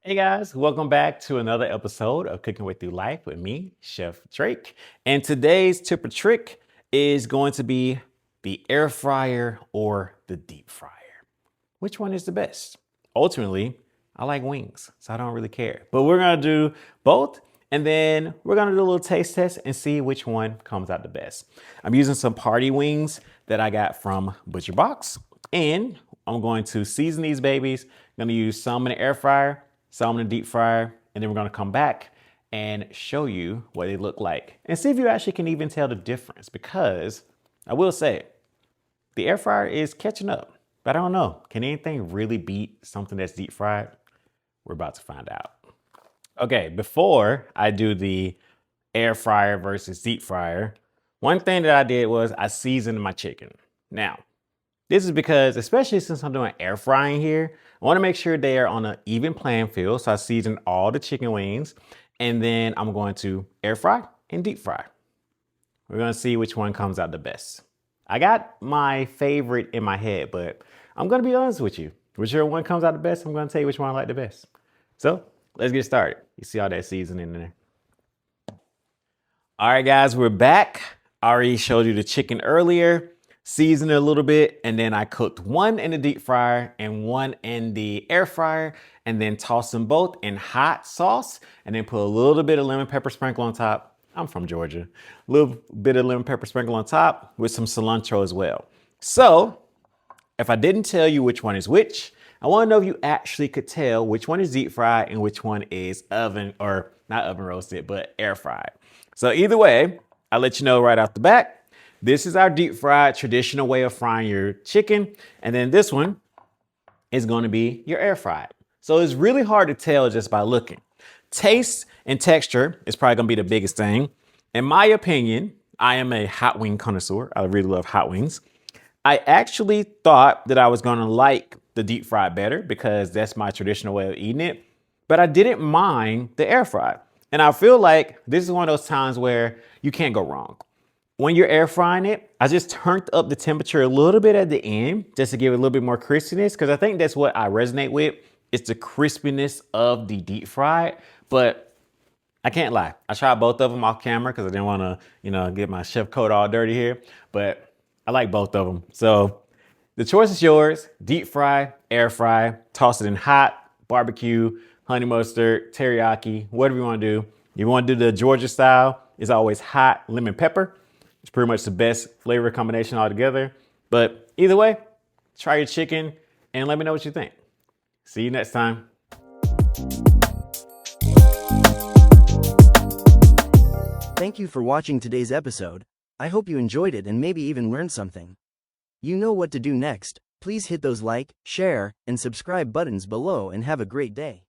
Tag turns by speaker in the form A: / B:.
A: Hey guys, welcome back to another episode of Cooking Way Through Life with me, Chef Drake. And today's tip or trick is going to be the air fryer or the deep fryer. Which one is the best? Ultimately, I like wings, so I don't really care. But we're gonna do both, and then we're gonna do a little taste test and see which one comes out the best. I'm using some party wings that I got from Butcher Box, and I'm going to season these babies. I'm gonna use some in the air fryer, some in the deep fryer, and then we're gonna come back and show you what they look like and see if you actually can even tell the difference, because I will say the air fryer is catching up. But I don't know, can anything really beat something that's deep fried? We're about to find out. Okay, before I do the air fryer versus deep fryer, one thing that I did was I seasoned my chicken. Now, this is because, especially since I'm doing air frying here, I want to make sure they are on an even playing field. So I seasoned all the chicken wings, and then I'm going to air fry and deep fry. We're going to see which one comes out the best. I got my favorite in my head, but I'm going to be honest with you. Whichever one comes out the best, I'm going to tell you which one I like the best. So let's get started. You see all that seasoning in there. All right, guys, we're back. I already showed you the chicken earlier, seasoned it a little bit, and then I cooked one in the deep fryer and one in the air fryer, and then tossed them both in hot sauce, and then put a little bit of lemon pepper sprinkle on top. I'm from Georgia. A little bit of lemon pepper sprinkle on top with some cilantro as well. So if I didn't tell you which one is which, I want to know if you actually could tell which one is deep fried and which one is oven, or not oven roasted, but air fried. So either way, I'll let you know right off the bat. This is our deep fried traditional way of frying your chicken. And then this one is going to be your air fried. So it's really hard to tell just by looking. Taste and texture is probably gonna be the biggest thing. In my opinion, I am a hot wing connoisseur. I really love hot wings. I actually thought that I was gonna like the deep fried better because that's my traditional way of eating it, but I didn't mind the air fry. And I feel like this is one of those times where you can't go wrong. When you're air frying it, I just turned up the temperature a little bit at the end just to give it a little bit more crispiness, because I think that's what I resonate with. It's the crispiness of the deep fried. But I can't lie, I tried both of them off camera because I didn't want to, get my chef coat all dirty here. But I like both of them. So the choice is yours: deep fry, air fry, toss it in hot, barbecue, honey mustard, teriyaki, whatever you want to do. If you want to do the Georgia style, it's always hot lemon pepper. It's pretty much the best flavor combination altogether. But either way, try your chicken and let me know what you think. See you next time.
B: Thank you for watching today's episode. I hope you enjoyed it and maybe even learned something. You know what to do next. Please hit those like, share, and subscribe buttons below and have a great day.